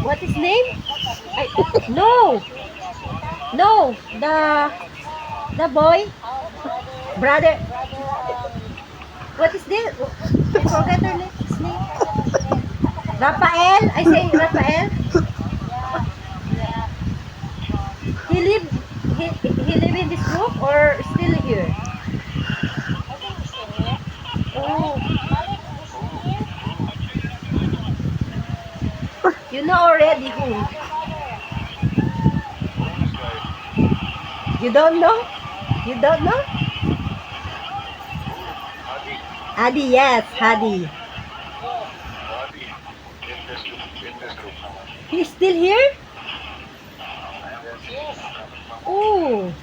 What is name? No, no, the boy, brother. What is this? I forget her name. His name. Rafael. I say Rafael. He live. He live in this group or still here? Oh, you know already who? You don't know? You don't know? Hadi, yes, Hadi. He's still here? Oh,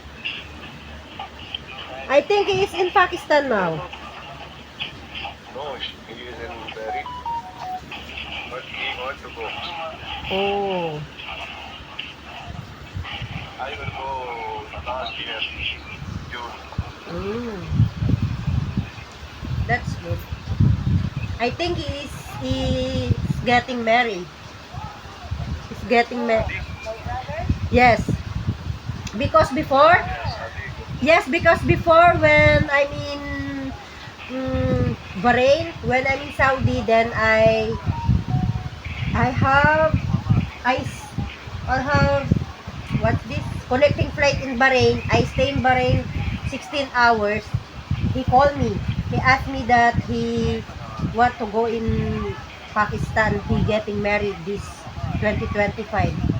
I think he is in Pakistan now. No, he is in Berry, but he wants to go. Oh, I will go last year, June. mm, that's good. I think he's getting married. He's getting married. Hadi? Yes, because before, Yes, Hadi. yes, because before when I'm in Bahrain, when I'm in Saudi, then I have I have what's this connecting flight in Bahrain. I stay in Bahrain 16 hours. He called me. He asked me that he want to go in Pakistan. He getting married this 2025.